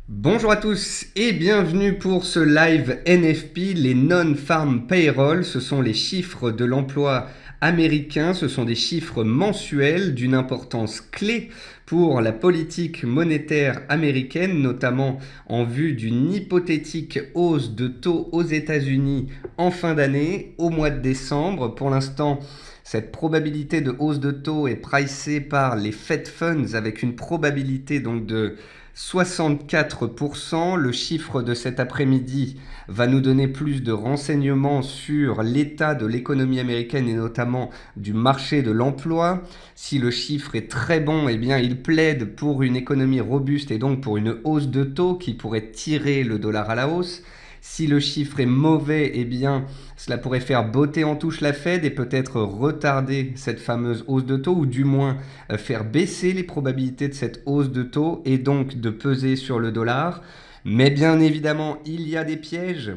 Bonjour à tous et bienvenue pour ce live NFP, les Non-Farm Payroll. Ce sont les chiffres de l'emploi américain, ce sont des chiffres mensuels d'une importance clé pour la politique monétaire américaine, notamment en vue d'une hypothétique hausse de taux aux États-Unis en fin d'année, au mois de décembre. Pour l'instant, cette probabilité de hausse de taux est pricée par les Fed Funds avec une probabilité donc de 64%. Le chiffre de cet après-midi va nous donner plus de renseignements sur l'état de l'économie américaine et notamment du marché de l'emploi. Si le chiffre est très bon, eh bien, il plaide pour une économie robuste et donc pour une hausse de taux qui pourrait tirer le dollar à la hausse. Si le chiffre est mauvais, eh bien, cela pourrait faire botter en touche la Fed et peut-être retarder cette fameuse hausse de taux ou du moins faire baisser les probabilités de cette hausse de taux et donc de peser sur le dollar. Mais bien évidemment, il y a des pièges.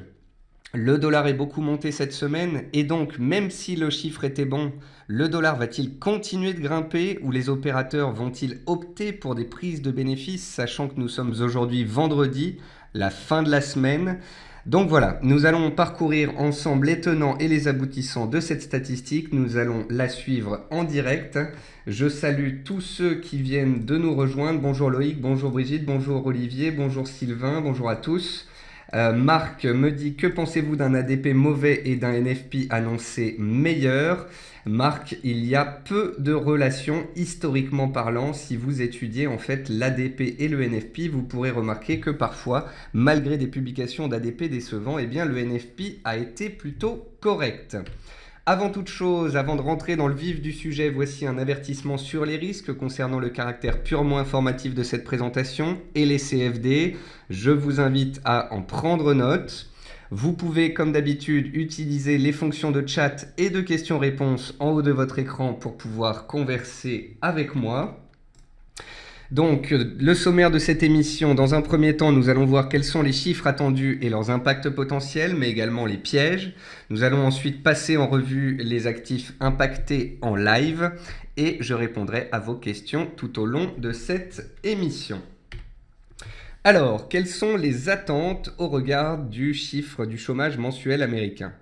Le dollar est beaucoup monté cette semaine et donc même si le chiffre était bon, le dollar va-t-il continuer de grimper ou les opérateurs vont-ils opter pour des prises de bénéfices sachant que nous sommes aujourd'hui vendredi, la fin de la semaine. Donc voilà, nous allons parcourir ensemble les tenants et les aboutissants de cette statistique. Nous allons la suivre en direct. Je salue tous ceux qui viennent de nous rejoindre. Bonjour Loïc, bonjour Brigitte, bonjour Olivier, bonjour Sylvain, bonjour à tous. Marc me dit, que pensez-vous d'un ADP mauvais et d'un NFP annoncé meilleur? Marc, il y a peu de relations historiquement parlant. Si vous étudiez en fait l'ADP et le NFP, vous pourrez remarquer que parfois, malgré des publications d'ADP décevants, eh bien le NFP a été plutôt correct. Avant toute chose, avant de rentrer dans le vif du sujet, voici un avertissement sur les risques concernant le caractère purement informatif de cette présentation et les CFD. Je vous invite à en prendre note. Vous pouvez, comme d'habitude, utiliser les fonctions de chat et de questions-réponses en haut de votre écran pour pouvoir converser avec moi. Donc, le sommaire de cette émission, dans un premier temps, nous allons voir quels sont les chiffres attendus et leurs impacts potentiels, mais également les pièges. Nous allons ensuite passer en revue les actifs impactés en live et je répondrai à vos questions tout au long de cette émission. Alors, quelles sont les attentes au regard du chiffre du chômage mensuel américain ?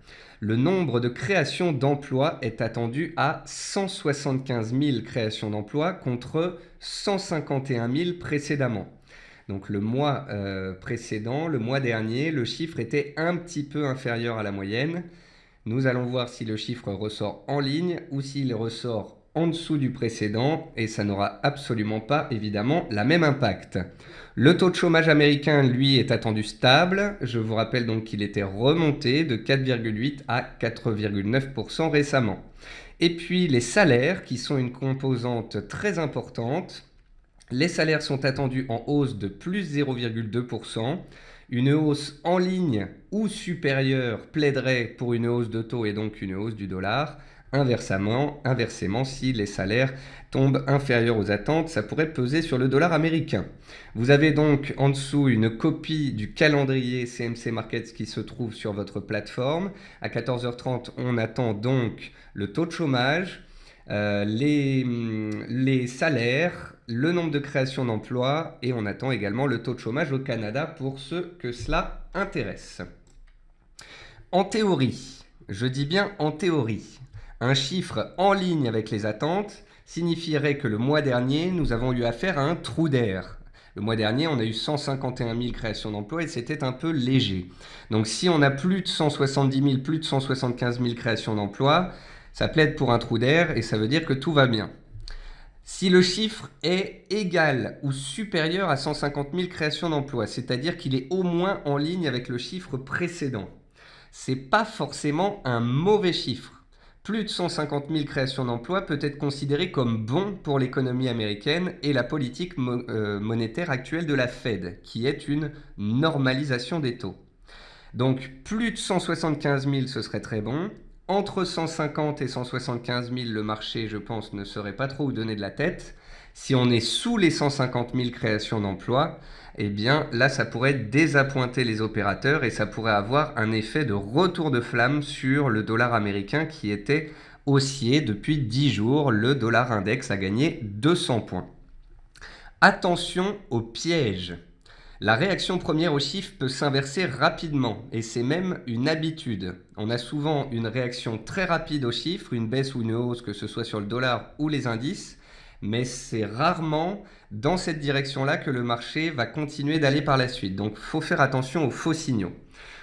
Le nombre de créations d'emplois est attendu à 175 000 créations d'emplois contre 151 000 précédemment. Donc le mois précédent, le mois dernier, le chiffre était un petit peu inférieur à la moyenne. Nous allons voir si le chiffre ressort en ligne ou s'il ressort en dessous du précédent et ça n'aura absolument pas évidemment la même impact. Le taux de chômage américain, lui, est attendu stable. Je vous rappelle donc qu'il était remonté de 4,8 à 4,9% récemment. Et puis les salaires, qui sont une composante très importante. Les salaires sont attendus en hausse de plus 0,2%. Une hausse en ligne ou supérieure plaiderait pour une hausse de taux et donc une hausse du dollar. Inversement, si les salaires tombent inférieurs aux attentes, ça pourrait peser sur le dollar américain. Vous avez donc en dessous une copie du calendrier CMC Markets qui se trouve sur votre plateforme. À 14h30, on attend donc le taux de chômage, les salaires, le nombre de créations d'emplois et on attend également le taux de chômage au Canada pour ceux que cela intéresse. En théorie, je dis bien en théorie, un chiffre en ligne avec les attentes signifierait que le mois dernier, nous avons eu affaire à un trou d'air. Le mois dernier, on a eu 151 000 créations d'emplois et c'était un peu léger. Donc si on a plus de 170 000, plus de 175 000 créations d'emplois, ça plaide pour un trou d'air et ça veut dire que tout va bien. Si le chiffre est égal ou supérieur à 150 000 créations d'emplois, c'est-à-dire qu'il est au moins en ligne avec le chiffre précédent, c'est pas forcément un mauvais chiffre. Plus de 150 000 créations d'emplois peut être considéré comme bon pour l'économie américaine et la politique monétaire actuelle de la Fed, qui est une normalisation des taux. Donc plus de 175 000, ce serait très bon. Entre 150 et 175 000, le marché, je pense, ne saurait pas trop où donner de la tête. Si on est sous les 150 000 créations d'emplois, eh bien là, ça pourrait désappointer les opérateurs et ça pourrait avoir un effet de retour de flamme sur le dollar américain qui était haussier depuis 10 jours. Le dollar index a gagné 200 points. Attention aux pièges. La réaction première aux chiffres peut s'inverser rapidement et c'est même une habitude. On a souvent une réaction très rapide aux chiffres, une baisse ou une hausse, que ce soit sur le dollar ou les indices, mais c'est rarement dans cette direction-là que le marché va continuer d'aller par la suite. Donc il faut faire attention aux faux signaux.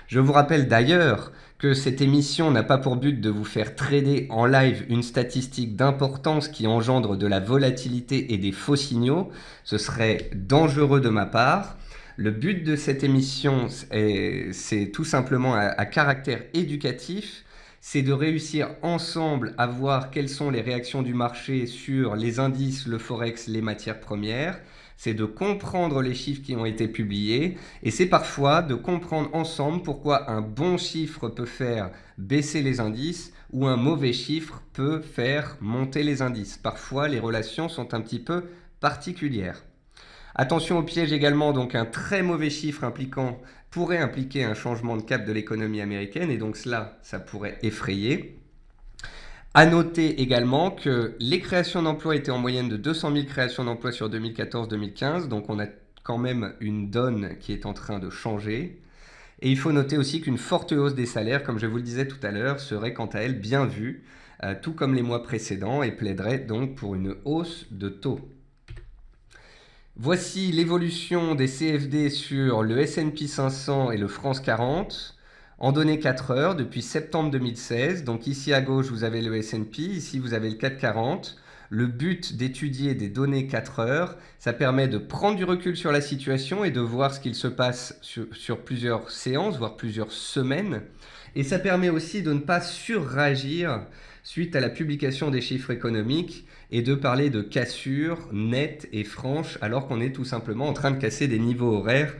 Je vous rappelle d'ailleurs que cette émission n'a pas pour but de vous faire trader en live une statistique d'importance qui engendre de la volatilité et des faux signaux. Ce serait dangereux de ma part. Le but de cette émission, c'est tout simplement à caractère éducatif, c'est de réussir ensemble à voir quelles sont les réactions du marché sur les indices, le forex, les matières premières. C'est de comprendre les chiffres qui ont été publiés et c'est parfois de comprendre ensemble pourquoi un bon chiffre peut faire baisser les indices ou un mauvais chiffre peut faire monter les indices. Parfois, les relations sont un petit peu particulières. Attention au piège également, donc un très mauvais chiffre pourrait impliquer un changement de cap de l'économie américaine et donc ça pourrait effrayer. À noter également que les créations d'emplois étaient en moyenne de 200 000 créations d'emplois sur 2014-2015, donc on a quand même une donne qui est en train de changer. Et il faut noter aussi qu'une forte hausse des salaires, comme je vous le disais tout à l'heure, serait quant à elle bien vue, tout comme les mois précédents, et plaiderait donc pour une hausse de taux. Voici l'évolution des CFD sur le S&P 500 et le France 40 en données 4 heures depuis septembre 2016. Donc ici à gauche, vous avez le S&P, ici vous avez le CAC 40. Le but d'étudier des données 4 heures, ça permet de prendre du recul sur la situation et de voir ce qu'il se passe sur plusieurs séances, voire plusieurs semaines. Et ça permet aussi de ne pas surréagir suite à la publication des chiffres économiques et de parler de cassure nette et franche alors qu'on est tout simplement en train de casser des niveaux horaires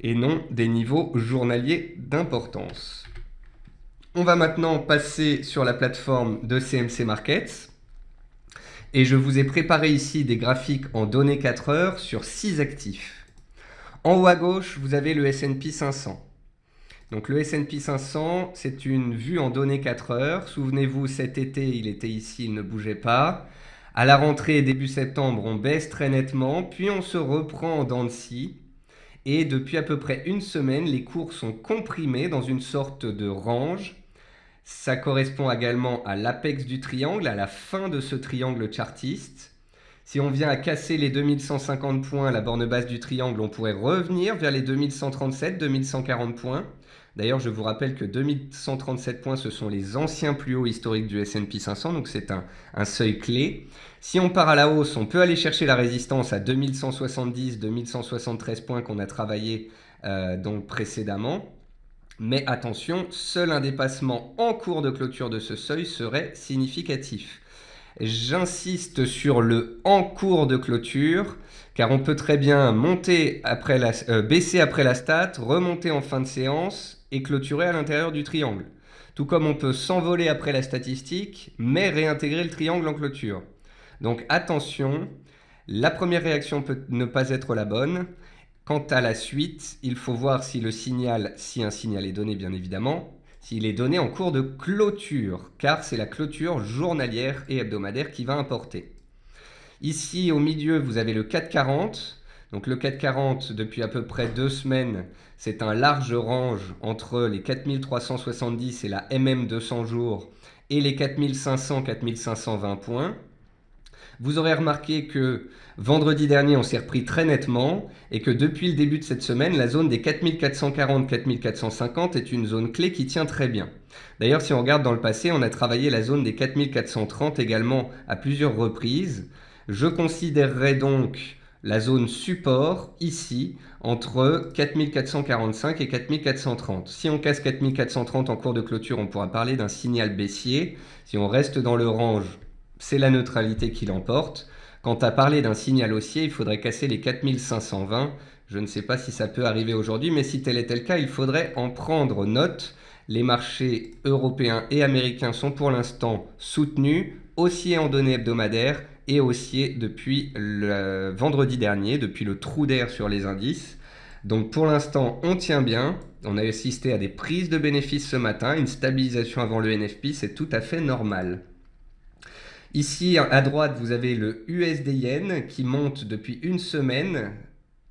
et non des niveaux journaliers d'importance. On va maintenant passer sur la plateforme de CMC Markets et je vous ai préparé ici des graphiques en données 4 heures sur 6 actifs. En haut à gauche, vous avez le S&P 500. Donc le S&P 500, c'est une vue en données 4 heures. Souvenez-vous, cet été, il était ici, il ne bougeait pas. À la rentrée, début septembre, on baisse très nettement, puis on se reprend en dents de scie. Et depuis à peu près une semaine, les cours sont comprimés dans une sorte de range. Ça correspond également à l'apex du triangle, à la fin de ce triangle chartiste. Si on vient à casser les 2150 points, la borne basse du triangle, on pourrait revenir vers les 2137, 2140 points. D'ailleurs, je vous rappelle que 2137 points, ce sont les anciens plus hauts historiques du S&P 500, donc c'est un seuil clé. Si on part à la hausse, on peut aller chercher la résistance à 2170, 2173 points qu'on a travaillé donc précédemment. Mais attention, seul un dépassement en cours de clôture de ce seuil serait significatif. J'insiste sur le en cours de clôture, car on peut très bien baisser après la stat, remonter en fin de séance et clôturer à l'intérieur du triangle. Tout comme on peut s'envoler après la statistique, mais réintégrer le triangle en clôture. Donc attention, la première réaction peut ne pas être la bonne. Quant à la suite, il faut voir si un signal est donné bien évidemment, s'il est donné en cours de clôture, car c'est la clôture journalière et hebdomadaire qui va importer. Ici, au milieu, vous avez le CAC 40. Donc le CAC 40, depuis à peu près 2 semaines, c'est un large range entre les 4370 et la MM 200 jours et les 4500-4520 points. Vous aurez remarqué que vendredi dernier, on s'est repris très nettement et que depuis le début de cette semaine, la zone des 4440-4450 est une zone clé qui tient très bien. D'ailleurs, si on regarde dans le passé, on a travaillé la zone des 4430 également à plusieurs reprises. Je considérerais donc la zone support ici entre 4445 et 4430. Si on casse 4430 en cours de clôture, on pourra parler d'un signal baissier. Si on reste dans le range, c'est la neutralité qui l'emporte. Quant à parler d'un signal haussier, il faudrait casser les 4520. Je ne sais pas si ça peut arriver aujourd'hui, mais si tel était le cas, il faudrait en prendre note. Les marchés européens et américains sont pour l'instant soutenus, haussiers en données hebdomadaires et haussiers depuis le vendredi dernier, depuis le trou d'air sur les indices. Donc pour l'instant, on tient bien. On a assisté à des prises de bénéfices ce matin, une stabilisation avant le NFP, c'est tout à fait normal. Ici, à droite, vous avez le USD Yen qui monte depuis une semaine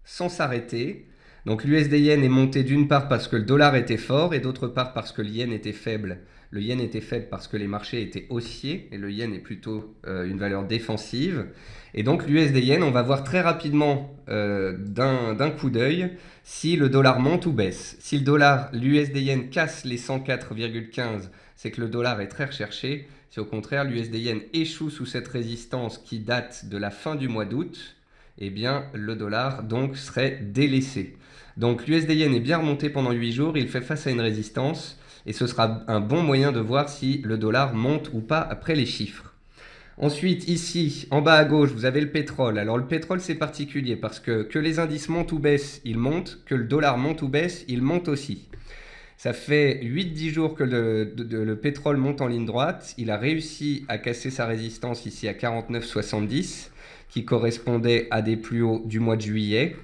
sans s'arrêter. Donc l'USD yen est monté d'une part parce que le dollar était fort et d'autre part parce que le yen était faible. Le yen était faible parce que les marchés étaient haussiers et le yen est plutôt une valeur défensive. Et donc l'USD yen, on va voir très rapidement d'un coup d'œil si le dollar monte ou baisse. Si l'USD yen casse les 104,15, c'est que le dollar est très recherché. Si au contraire l'USD yen échoue sous cette résistance qui date de la fin du mois d'août, eh bien le dollar donc serait délaissé. Donc l'USD yen est bien remonté pendant 8 jours, il fait face à une résistance et ce sera un bon moyen de voir si le dollar monte ou pas après les chiffres. Ensuite, ici, en bas à gauche, vous avez le pétrole. Alors le pétrole, c'est particulier parce que les indices montent ou baissent, il monte, que le dollar monte ou baisse, il monte aussi. Ça fait 8-10 jours que le pétrole monte en ligne droite. Il a réussi à casser sa résistance ici à 49,70, qui correspondait à des plus hauts du mois de juillet.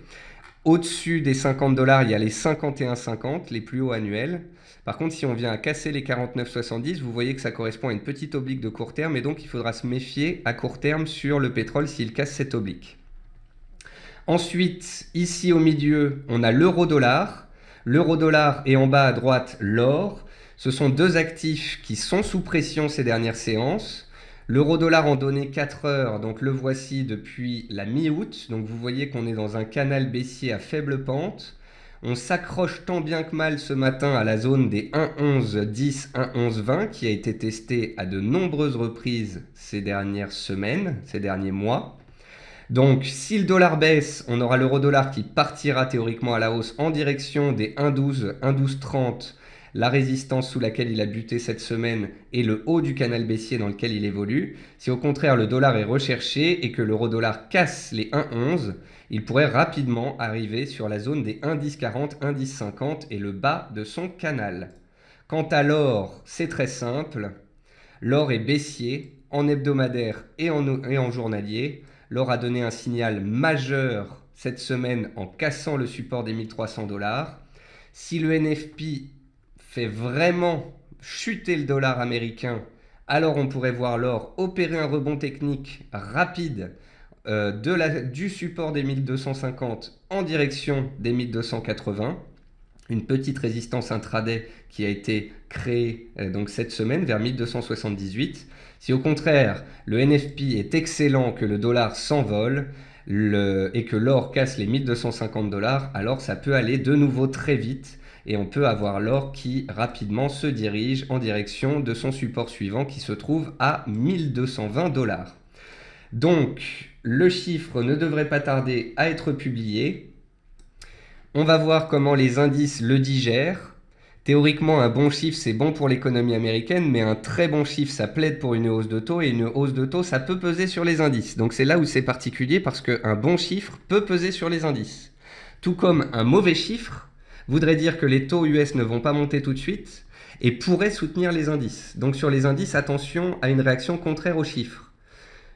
Au-dessus des 50 $, il y a les 51,50, les plus hauts annuels. Par contre, si on vient à casser les 49,70, vous voyez que ça correspond à une petite oblique de court terme et donc il faudra se méfier à court terme sur le pétrole s'il casse cette oblique. Ensuite, ici au milieu, on a l'euro-dollar. L'euro-dollar et en bas à droite, l'or. Ce sont deux actifs qui sont sous pression ces dernières séances. L'euro-dollar en données 4 heures, donc le voici depuis la mi-août. Donc vous voyez qu'on est dans un canal baissier à faible pente. On s'accroche tant bien que mal ce matin à la zone des 1,1110, 1,1120 qui a été testée à de nombreuses reprises ces dernières semaines, ces derniers mois. Donc si le dollar baisse, on aura l'euro-dollar qui partira théoriquement à la hausse en direction des 1,12, 1,1230, la résistance sous laquelle il a buté cette semaine et le haut du canal baissier dans lequel il évolue. Si au contraire le dollar est recherché et que l'euro-dollar casse les 1,11, il pourrait rapidement arriver sur la zone des 1,1040, 1,1050 et le bas de son canal. Quant à l'or, c'est très simple. L'or est baissier en hebdomadaire et en journalier. L'or a donné un signal majeur cette semaine en cassant le support des 1300 $. Si le NFP fait vraiment chuter le dollar américain, alors on pourrait voir l'or opérer un rebond technique rapide du support des 1250 en direction des 1280. Une petite résistance intraday qui a été créée donc cette semaine vers 1278. Si au contraire le NFP est excellent, que le dollar s'envole et que l'or casse les 1250 $, alors ça peut aller de nouveau très vite et on peut avoir l'or qui rapidement se dirige en direction de son support suivant qui se trouve à 1220 $. Donc le chiffre ne devrait pas tarder à être publié. On va voir comment les indices le digèrent. Théoriquement, un bon chiffre, c'est bon pour l'économie américaine, mais un très bon chiffre, ça plaide pour une hausse de taux, et une hausse de taux, ça peut peser sur les indices. Donc c'est là où c'est particulier, parce qu'un bon chiffre peut peser sur les indices. Tout comme un mauvais chiffre voudrait dire que les taux US ne vont pas monter tout de suite, et pourrait soutenir les indices. Donc sur les indices, attention à une réaction contraire aux chiffres.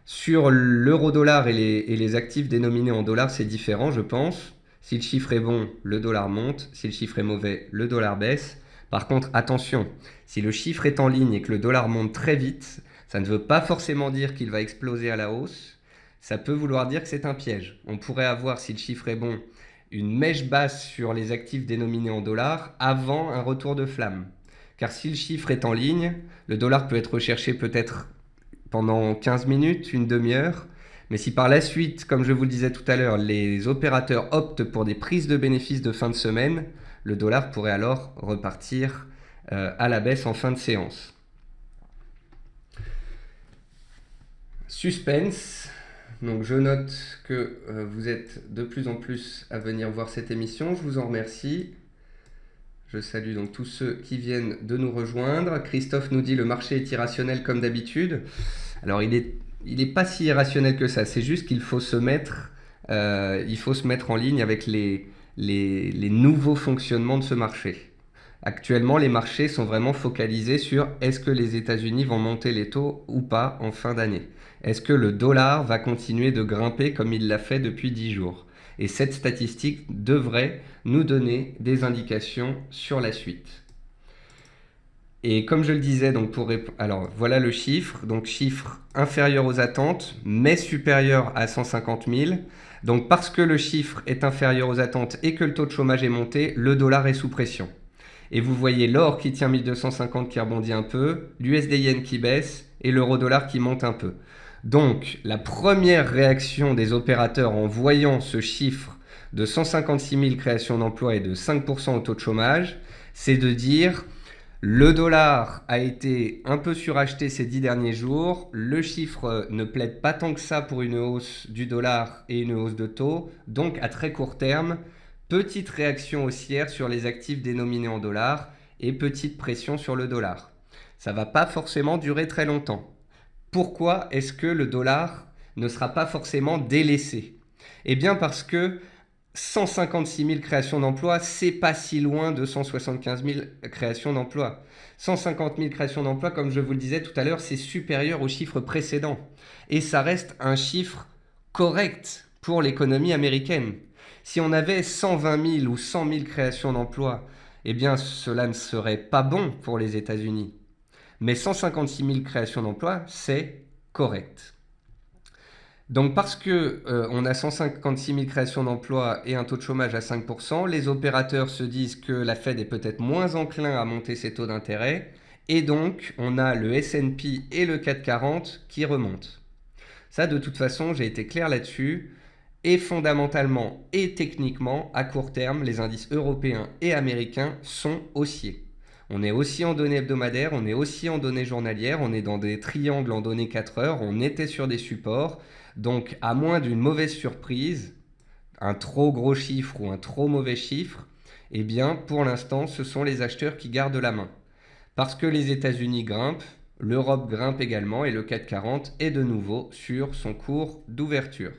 Sur l'euro-dollar et les actifs dénominés en dollars, c'est différent, je pense. Si le chiffre est bon, le dollar monte. Si le chiffre est mauvais, le dollar baisse. Par contre, attention, si le chiffre est en ligne et que le dollar monte très vite, ça ne veut pas forcément dire qu'il va exploser à la hausse. Ça peut vouloir dire que c'est un piège. On pourrait avoir, si le chiffre est bon, une mèche basse sur les actifs dénominés en dollars avant un retour de flamme. Car si le chiffre est en ligne, le dollar peut être recherché peut-être pendant 15 minutes, une demi-heure. Mais si par la suite, comme je vous le disais tout à l'heure, les opérateurs optent pour des prises de bénéfices de fin de semaine, le dollar pourrait alors repartir à la baisse en fin de séance. Suspense. Donc je note que vous êtes de plus en plus à venir voir cette émission. Je vous en remercie. Je salue donc tous ceux qui viennent de nous rejoindre. Christophe nous dit le marché est irrationnel comme d'habitude. Alors il est pas si irrationnel que ça. C'est juste qu'il faut se mettre en ligne avec les nouveaux fonctionnements de ce marché. Actuellement, les marchés sont vraiment focalisés sur est-ce que les États-Unis vont monter les taux ou pas en fin d'année. Est-ce que le dollar va continuer de grimper comme il l'a fait depuis 10 jours? Et cette statistique devrait nous donner des indications sur la suite. Et comme je le disais, donc alors voilà le chiffre, donc chiffre inférieur aux attentes, mais supérieur à 150 000. Donc parce que le chiffre est inférieur aux attentes et que le taux de chômage est monté, le dollar est sous pression. Et vous voyez l'or qui tient 1250 qui rebondit un peu, l'USD Yen qui baisse et l'euro-dollar qui monte un peu. Donc la première réaction des opérateurs en voyant ce chiffre de 156 000 créations d'emplois et de 5% au taux de chômage, c'est de dire le dollar a été un peu suracheté ces 10 derniers jours, le chiffre ne plaide pas tant que ça pour une hausse du dollar et une hausse de taux, donc à très court terme, petite réaction haussière sur les actifs dénominés en dollars et petite pression sur le dollar. Ça ne va pas forcément durer très longtemps. Pourquoi est-ce que le dollar ne sera pas forcément délaissé? Eh bien parce que 156 000 créations d'emplois, c'est pas si loin de 175 000 créations d'emplois. 150 000 créations d'emplois, comme je vous le disais tout à l'heure, c'est supérieur au chiffre précédent. Et ça reste un chiffre correct pour l'économie américaine. Si on avait 120 000 ou 100 000 créations d'emplois, eh bien cela ne serait pas bon pour les États-Unis. Mais 156 000 créations d'emplois, c'est correct. Donc parce qu'on a 156 000 créations d'emplois et un taux de chômage à 5%, les opérateurs se disent que la Fed est peut-être moins enclin à monter ses taux d'intérêt, et donc on a le S&P et le CAC 40 qui remontent. Ça, de toute façon, j'ai été clair là-dessus, et fondamentalement et techniquement, à court terme, les indices européens et américains sont haussiers. On est aussi en données hebdomadaires, on est aussi en données journalières, on est dans des triangles en données 4 heures, on était sur des supports. Donc, à moins d'une mauvaise surprise, un trop gros chiffre ou un trop mauvais chiffre, eh bien, pour l'instant, ce sont les acheteurs qui gardent la main. Parce que les États-Unis grimpent, l'Europe grimpe également et le CAC 40 est de nouveau sur son cours d'ouverture.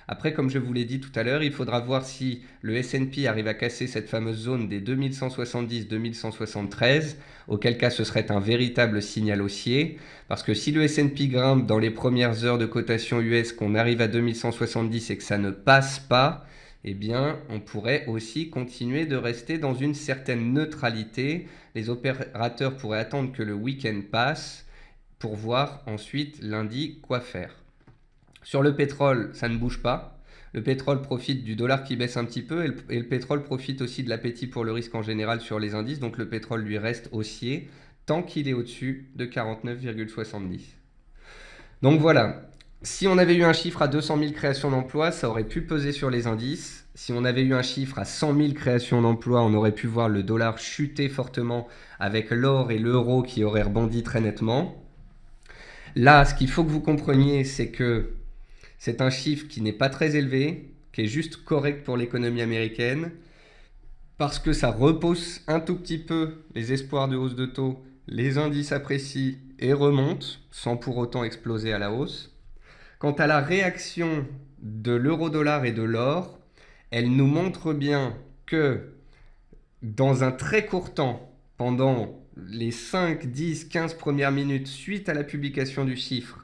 Après, comme je vous l'ai dit tout à l'heure, il faudra voir si le S&P arrive à casser cette fameuse zone des 2170-2173, auquel cas ce serait un véritable signal haussier, parce que si le S&P grimpe dans les premières heures de cotation US, qu'on arrive à 2170 et que ça ne passe pas, eh bien, on pourrait aussi continuer de rester dans une certaine neutralité. Les opérateurs pourraient attendre que le week-end passe pour voir ensuite lundi quoi faire. Sur le pétrole, ça ne bouge pas. Le pétrole profite du dollar qui baisse un petit peu et le pétrole profite aussi de l'appétit pour le risque en général sur les indices. Donc le pétrole lui reste haussier tant qu'il est au-dessus de 49,70. Donc voilà, si on avait eu un chiffre à 200 000 créations d'emplois, ça aurait pu peser sur les indices. Si on avait eu un chiffre à 100 000 créations d'emplois, on aurait pu voir le dollar chuter fortement avec l'or et l'euro qui auraient rebondi très nettement. Là, ce qu'il faut que vous compreniez, c'est que c'est un chiffre qui n'est pas très élevé, qui est juste correct pour l'économie américaine, parce que ça repousse un tout petit peu les espoirs de hausse de taux, les indices apprécient et remontent, sans pour autant exploser à la hausse. Quant à la réaction de l'euro-dollar et de l'or, elle nous montre bien que dans un très court temps, pendant les 5, 10, 15 premières minutes suite à la publication du chiffre,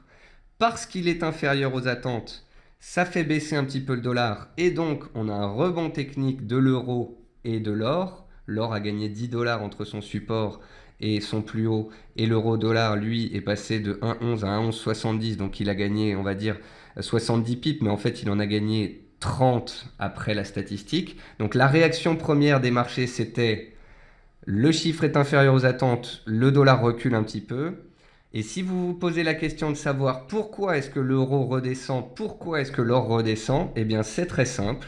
parce qu'il est inférieur aux attentes, ça fait baisser un petit peu le dollar et donc on a un rebond technique de l'euro et de l'or. L'or a gagné 10 dollars entre son support et son plus haut et l'euro-dollar, lui, est passé de 1,11 à 1,1170, donc il a gagné, on va dire, 70 pips, mais en fait il en a gagné 30 après la statistique. Donc la réaction première des marchés, c'était le chiffre est inférieur aux attentes, le dollar recule un petit peu. Et si vous vous posez la question de savoir pourquoi est-ce que l'euro redescend, pourquoi est-ce que l'or redescend, eh bien c'est très simple.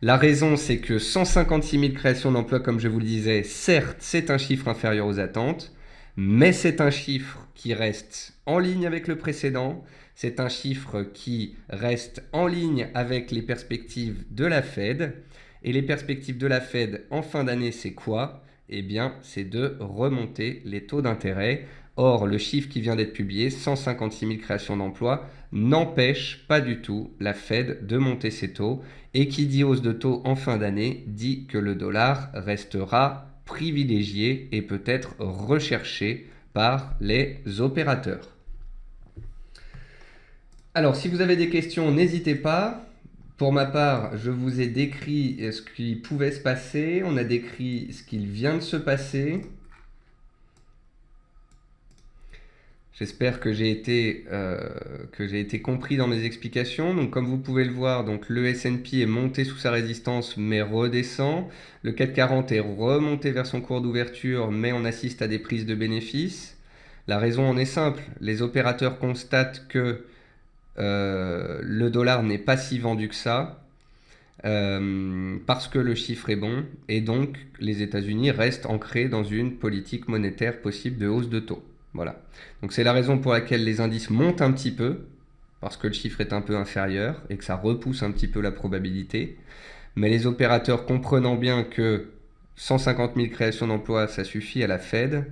La raison, c'est que 156 000 créations d'emplois, comme je vous le disais, certes, c'est un chiffre inférieur aux attentes, mais c'est un chiffre qui reste en ligne avec le précédent, c'est un chiffre qui reste en ligne avec les perspectives de la Fed. Et les perspectives de la Fed en fin d'année, c'est quoi? Eh bien, c'est de remonter les taux d'intérêt. Or, le chiffre qui vient d'être publié, 156 000 créations d'emplois, n'empêche pas du tout la Fed de monter ses taux. Et qui dit hausse de taux en fin d'année dit que le dollar restera privilégié et peut-être recherché par les opérateurs. Alors, si vous avez des questions, n'hésitez pas. Pour ma part, je vous ai décrit ce qui pouvait se passer. On a décrit ce qu'il vient de se passer. J'espère que j'ai été compris dans mes explications. Donc, comme vous pouvez le voir, donc le S&P est monté sous sa résistance mais redescend. Le CAC 40 est remonté vers son cours d'ouverture mais on assiste à des prises de bénéfices. La raison en est simple. Les opérateurs constatent que le dollar n'est pas si vendu que ça. Parce que le chiffre est bon et donc les États-Unis restent ancrés dans une politique monétaire possible de hausse de taux. Voilà. Donc c'est la raison pour laquelle les indices montent un petit peu, parce que le chiffre est un peu inférieur et que ça repousse un petit peu la probabilité. Mais les opérateurs comprenant bien que 150 000 créations d'emplois, ça suffit à la Fed,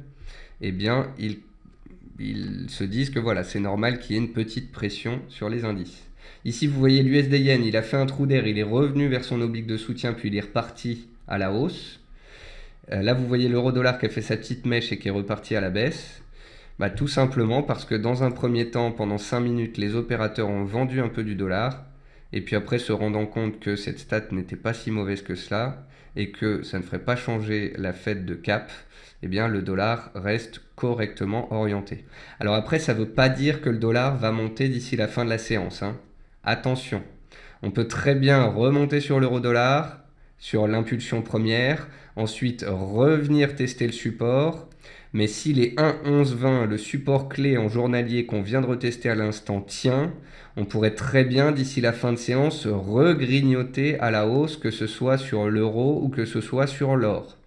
eh bien ils se disent que voilà, c'est normal qu'il y ait une petite pression sur les indices. Ici, vous voyez l'USD Yen, il a fait un trou d'air, il est revenu vers son oblique de soutien, puis il est reparti à la hausse. Là, vous voyez l'euro-dollar qui a fait sa petite mèche et qui est reparti à la baisse. Bah, tout simplement parce que dans un premier temps, pendant 5 minutes, les opérateurs ont vendu un peu du dollar, et puis après se rendant compte que cette stat n'était pas si mauvaise que cela, et que ça ne ferait pas changer la fête de cap, eh bien le dollar reste correctement orienté. Alors après, ça ne veut pas dire que le dollar va monter d'ici la fin de la séance, hein. Attention, on peut très bien remonter sur l'euro-dollar, sur l'impulsion première, ensuite revenir tester le support, mais si les 1,1120, le support clé en journalier qu'on vient de retester à l'instant, tient, on pourrait très bien, d'ici la fin de séance, regrignoter à la hausse, que ce soit sur l'euro ou que ce soit sur l'or.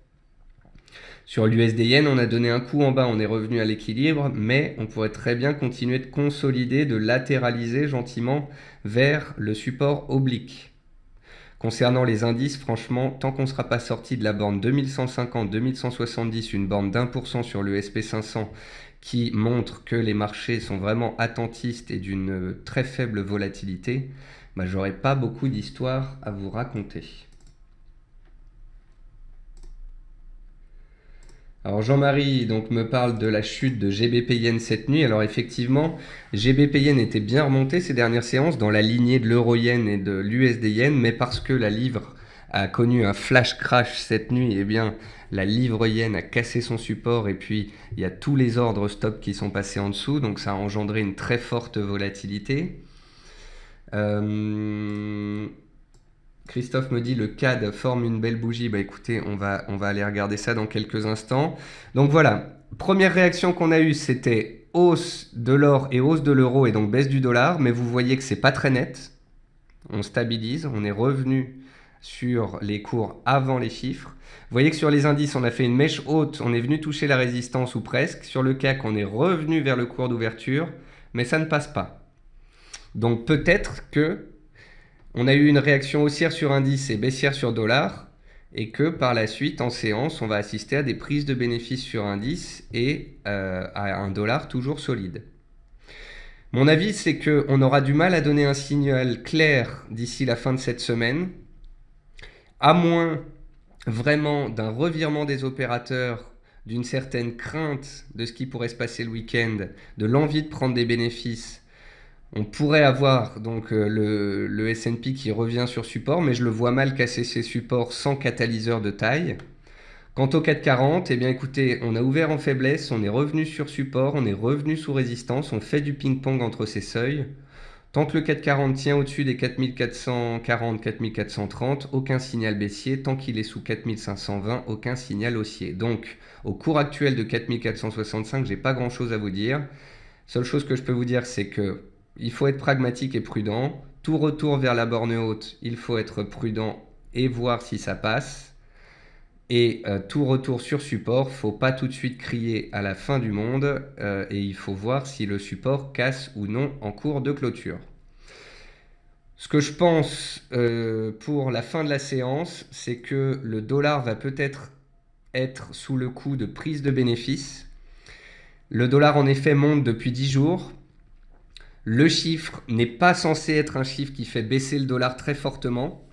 Sur l'USD Yen, on a donné un coup en bas, on est revenu à l'équilibre, mais on pourrait très bien continuer de consolider, de latéraliser gentiment vers le support oblique. Concernant les indices, franchement, tant qu'on ne sera pas sorti de la borne 2150-2170, une borne d'1% sur le SP500 qui montre que les marchés sont vraiment attentistes et d'une très faible volatilité, bah, j'aurais pas beaucoup d'histoires à vous raconter. Alors Jean-Marie donc me parle de la chute de GBP Yen cette nuit. Alors effectivement, GBP Yen était bien remonté ces dernières séances dans la lignée de l'euro yen et de l'USD Yen, mais parce que la livre a connu un flash crash cette nuit, eh bien la livre yen a cassé son support et puis il y a tous les ordres stop qui sont passés en dessous, donc ça a engendré une très forte volatilité. Christophe me dit le CAD forme une belle bougie. Bah écoutez, on va aller regarder ça dans quelques instants. Donc voilà, première réaction qu'on a eue, c'était hausse de l'or et hausse de l'euro et donc baisse du dollar. Mais vous voyez que c'est pas très net. On stabilise, on est revenu sur les cours avant les chiffres. Vous voyez que sur les indices, on a fait une mèche haute, on est venu toucher la résistance ou presque. Sur le CAC, on est revenu vers le cours d'ouverture, mais ça ne passe pas. Donc peut-être que on a eu une réaction haussière sur indice et baissière sur dollar, et que par la suite, en séance, on va assister à des prises de bénéfices sur indice et à un dollar toujours solide. Mon avis, c'est qu'on aura du mal à donner un signal clair d'ici la fin de cette semaine, à moins vraiment d'un revirement des opérateurs, d'une certaine crainte de ce qui pourrait se passer le week-end, de l'envie de prendre des bénéfices. On pourrait avoir donc le S&P qui revient sur support, mais je le vois mal casser ses supports sans catalyseur de taille. Quant au 440, eh bien écoutez, on a ouvert en faiblesse, on est revenu sur support, on est revenu sous résistance, on fait du ping-pong entre ces seuils. Tant que le 440 tient au-dessus des 4440, 4430, aucun signal baissier. Tant qu'il est sous 4520, aucun signal haussier. Donc, au cours actuel de 4465, j'ai pas grand-chose à vous dire. Seule chose que je peux vous dire, c'est que il faut être pragmatique et prudent. Tout retour vers la borne haute, il faut être prudent et voir si ça passe. Et tout retour sur support, faut pas tout de suite crier à la fin du monde et il faut voir si le support casse ou non en cours de clôture. Ce que je pense pour la fin de la séance, c'est que le dollar va peut-être être sous le coup de prise de bénéfices. Le dollar en effet monte depuis 10 jours. Le chiffre n'est pas censé être un chiffre qui fait baisser le dollar très fortement,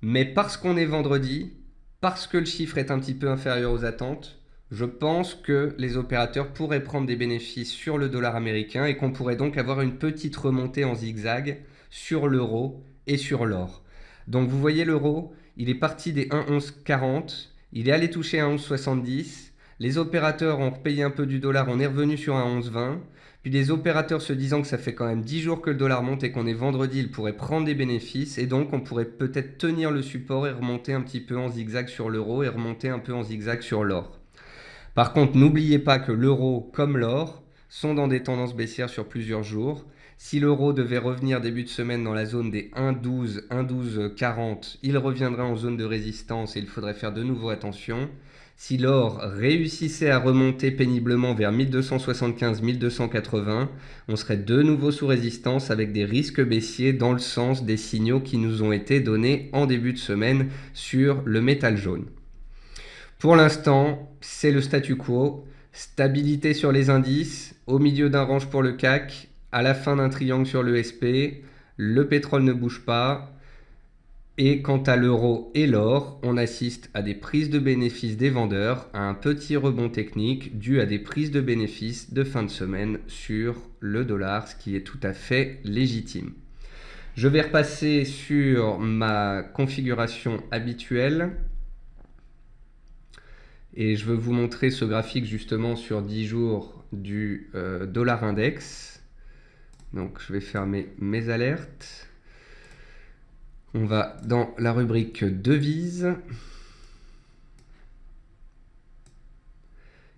mais parce qu'on est vendredi, parce que le chiffre est un petit peu inférieur aux attentes, je pense que les opérateurs pourraient prendre des bénéfices sur le dollar américain et qu'on pourrait donc avoir une petite remontée en zigzag sur l'euro et sur l'or. Donc vous voyez l'euro, il est parti des 1,1140, il est allé toucher 1,1170, les opérateurs ont repayé un peu du dollar, on est revenu sur 1,1120, Puis les opérateurs se disant que ça fait quand même 10 jours que le dollar monte et qu'on est vendredi, ils pourraient prendre des bénéfices et donc on pourrait peut-être tenir le support et remonter un petit peu en zigzag sur l'euro et remonter un peu en zigzag sur l'or. Par contre, n'oubliez pas que l'euro comme l'or sont dans des tendances baissières sur plusieurs jours. Si l'euro devait revenir début de semaine dans la zone des 1,12, 1,1240, il reviendrait en zone de résistance et il faudrait faire de nouveau attention. Si l'or réussissait à remonter péniblement vers 1275-1280, on serait de nouveau sous résistance avec des risques baissiers dans le sens des signaux qui nous ont été donnés en début de semaine sur le métal jaune. Pour l'instant, c'est le statu quo. Stabilité sur les indices, au milieu d'un range pour le CAC, à la fin d'un triangle sur le SP, le pétrole ne bouge pas. Et quant à l'euro et l'or, on assiste à des prises de bénéfices des vendeurs, à un petit rebond technique dû à des prises de bénéfices de fin de semaine sur le dollar, ce qui est tout à fait légitime. Je vais repasser sur ma configuration habituelle. Et je veux vous montrer ce graphique justement sur 10 jours du dollar index. Donc je vais fermer mes alertes. On va dans la rubrique devises.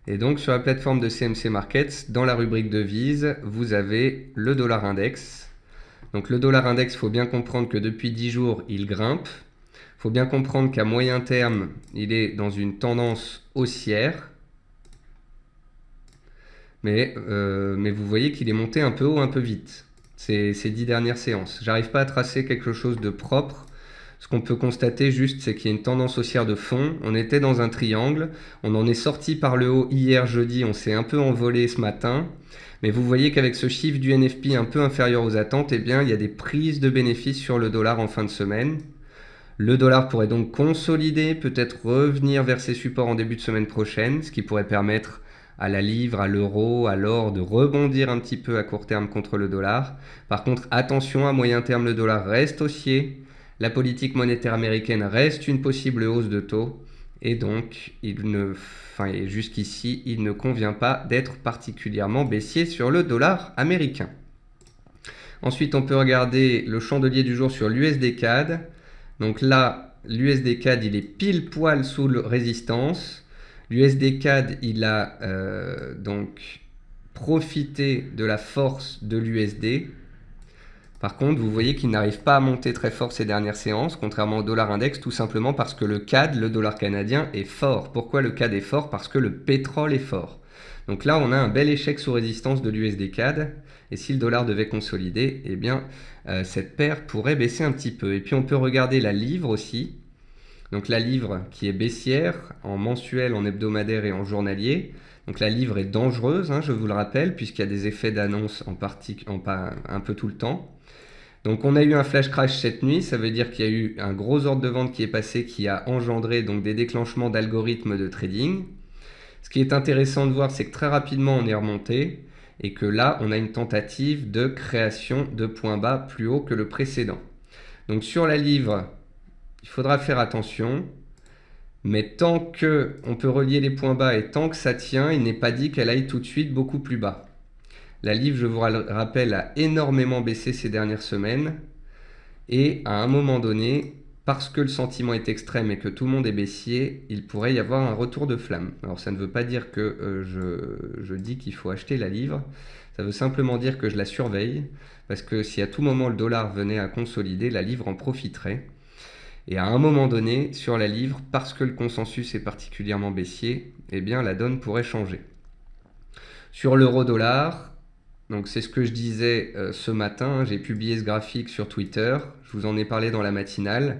Et donc sur la plateforme de CMC Markets, dans la rubrique devises, vous avez le dollar index. Donc le dollar index, il faut bien comprendre que depuis 10 jours, il grimpe. Il faut bien comprendre qu'à moyen terme, il est dans une tendance haussière. Mais vous voyez qu'il est monté un peu haut, un peu vite. Ces 10 dernières séances. J'arrive pas à tracer quelque chose de propre. Ce qu'on peut constater juste, c'est qu'il y a une tendance haussière de fond. On était dans un triangle. On en est sorti par le haut hier jeudi. On s'est un peu envolé ce matin. Mais vous voyez qu'avec ce chiffre du NFP un peu inférieur aux attentes, eh bien, il y a des prises de bénéfices sur le dollar en fin de semaine. Le dollar pourrait donc consolider, peut-être revenir vers ses supports en début de semaine prochaine, ce qui pourrait permettre à la livre, à l'euro, à l'or de rebondir un petit peu à court terme contre le dollar. Par contre, attention, à moyen terme, le dollar reste haussier. La politique monétaire américaine reste une possible hausse de taux. Et donc, jusqu'ici, il ne convient pas d'être particulièrement baissier sur le dollar américain. Ensuite, on peut regarder le chandelier du jour sur l'USD CAD. Donc là, l'USD CAD, il est pile poil sous résistance. L'USD CAD, il a donc profité de la force de l'USD. Par contre, vous voyez qu'il n'arrive pas à monter très fort ces dernières séances, contrairement au dollar index, tout simplement parce que le CAD, le dollar canadien, est fort. Pourquoi le CAD est fort? Parce que le pétrole est fort. Donc là, on a un bel échec sous résistance de l'USD CAD. Et si le dollar devait consolider, eh bien, cette paire pourrait baisser un petit peu. Et puis, on peut regarder la livre aussi. Donc la livre qui est baissière en mensuel, en hebdomadaire et en journalier. Donc la livre est dangereuse, je vous le rappelle, puisqu'il y a des effets d'annonce un peu tout le temps. Donc on a eu un flash crash cette nuit, ça veut dire qu'il y a eu un gros ordre de vente qui est passé, qui a engendré donc des déclenchements d'algorithmes de trading. Ce qui est intéressant de voir, c'est que très rapidement on est remonté et que là on a une tentative de création de points bas plus haut que le précédent. Donc sur la livre, il faudra faire attention, mais tant qu'on peut relier les points bas et tant que ça tient, il n'est pas dit qu'elle aille tout de suite beaucoup plus bas. La livre, je vous rappelle, a énormément baissé ces dernières semaines et à un moment donné, parce que le sentiment est extrême et que tout le monde est baissier, il pourrait y avoir un retour de flamme. Alors ça ne veut pas dire que je dis qu'il faut acheter la livre, ça veut simplement dire que je la surveille, parce que si à tout moment le dollar venait à consolider, la livre en profiterait. Et à un moment donné, sur la livre, parce que le consensus est particulièrement baissier, eh bien la donne pourrait changer. Sur l'euro-dollar, donc c'est ce que je disais ce matin, j'ai publié ce graphique sur Twitter, je vous en ai parlé dans la matinale.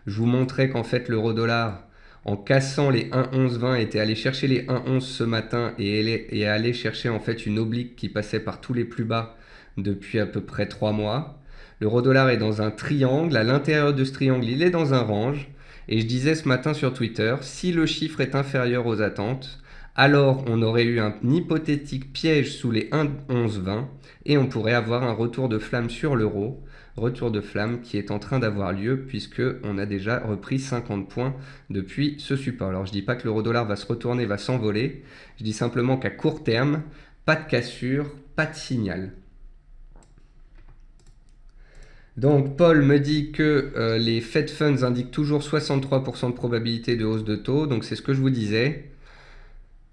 Je vous montrais qu'en fait l'euro-dollar, en cassant les 1,1120, était allé chercher les 1,11 ce matin et allé chercher en fait une oblique qui passait par tous les plus bas depuis à peu près 3 mois. L'euro-dollar est dans un triangle, à l'intérieur de ce triangle, il est dans un range. Et je disais ce matin sur Twitter, si le chiffre est inférieur aux attentes, alors on aurait eu un hypothétique piège sous les 1,1120 et on pourrait avoir un retour de flamme sur l'euro. Retour de flamme qui est en train d'avoir lieu puisqu'on a déjà repris 50 points depuis ce support. Alors je ne dis pas que l'euro-dollar va se retourner, va s'envoler. Je dis simplement qu'à court terme, pas de cassure pas de signal. Donc Paul me dit que les Fed Funds indiquent toujours 63% de probabilité de hausse de taux, donc c'est ce que je vous disais.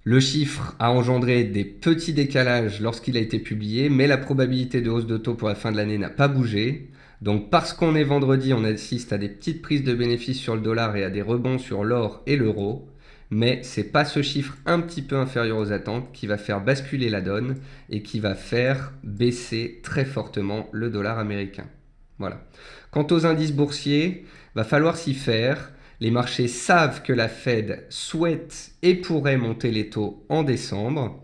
Le chiffre a engendré des petits décalages lorsqu'il a été publié, mais la probabilité de hausse de taux pour la fin de l'année n'a pas bougé. Donc parce qu'on est vendredi, on assiste à des petites prises de bénéfices sur le dollar et à des rebonds sur l'or et l'euro. Mais c'est pas ce chiffre un petit peu inférieur aux attentes qui va faire basculer la donne et qui va faire baisser très fortement le dollar américain. Voilà. Quant aux indices boursiers, va falloir s'y faire. Les marchés savent que la Fed souhaite et pourrait monter les taux en décembre.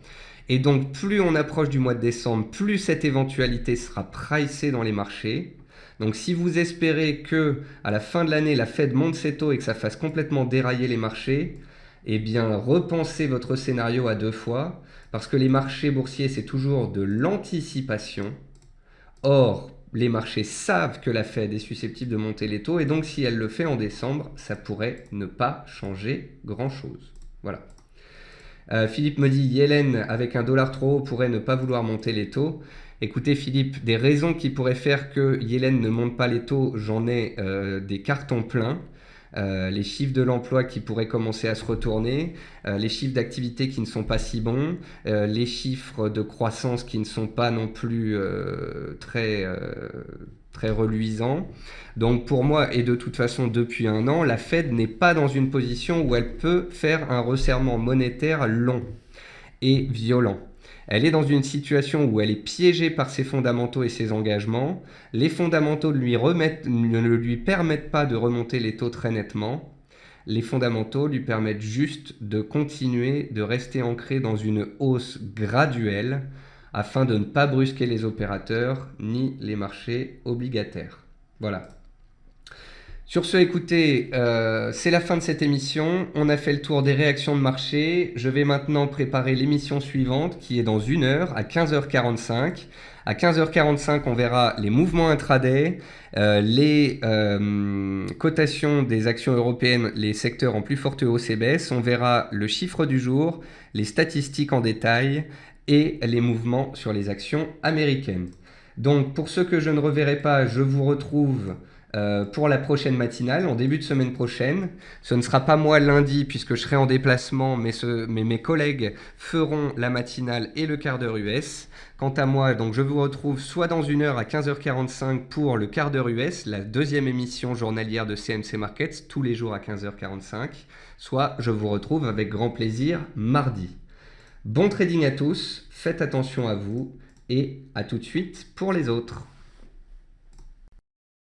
Et donc, plus on approche du mois de décembre, plus cette éventualité sera pricée dans les marchés. Donc, si vous espérez que à la fin de l'année, la Fed monte ses taux et que ça fasse complètement dérailler les marchés, eh bien, repensez votre scénario à 2 fois, parce que les marchés boursiers, c'est toujours de l'anticipation. Or, les marchés savent que la Fed est susceptible de monter les taux et donc si elle le fait en décembre, ça pourrait ne pas changer grand-chose. Voilà. Philippe me dit Yellen avec un dollar trop haut pourrait ne pas vouloir monter les taux. Écoutez Philippe, des raisons qui pourraient faire que Yellen ne monte pas les taux, j'en ai des cartons pleins. Les chiffres de l'emploi qui pourraient commencer à se retourner, les chiffres d'activité qui ne sont pas si bons, les chiffres de croissance qui ne sont pas non plus très reluisants. Donc pour moi, et de toute façon depuis un an, la Fed n'est pas dans une position où elle peut faire un resserrement monétaire long et violent. Elle est dans une situation où elle est piégée par ses fondamentaux et ses engagements. Les fondamentaux ne lui permettent pas de remonter les taux très nettement. Les fondamentaux lui permettent juste de continuer de rester ancré dans une hausse graduelle afin de ne pas brusquer les opérateurs ni les marchés obligataires. Voilà. Sur ce, écoutez, c'est la fin de cette émission. On a fait le tour des réactions de marché. Je vais maintenant préparer l'émission suivante qui est dans 1 heure à 15h45. À 15h45, on verra les mouvements intraday, les cotations des actions européennes, les secteurs en plus forte hausse et baisse. On verra le chiffre du jour, les statistiques en détail et les mouvements sur les actions américaines. Donc, pour ceux que je ne reverrai pas, je vous retrouve pour la prochaine matinale, en début de semaine prochaine. Ce ne sera pas moi lundi puisque je serai en déplacement, mais mes collègues feront la matinale et le quart d'heure US. Quant à moi, donc je vous retrouve soit dans 1 heure à 15h45 pour le quart d'heure US, la deuxième émission journalière de CMC Markets, tous les jours à 15h45, soit je vous retrouve avec grand plaisir mardi. Bon trading à tous, faites attention à vous et à tout de suite pour les autres.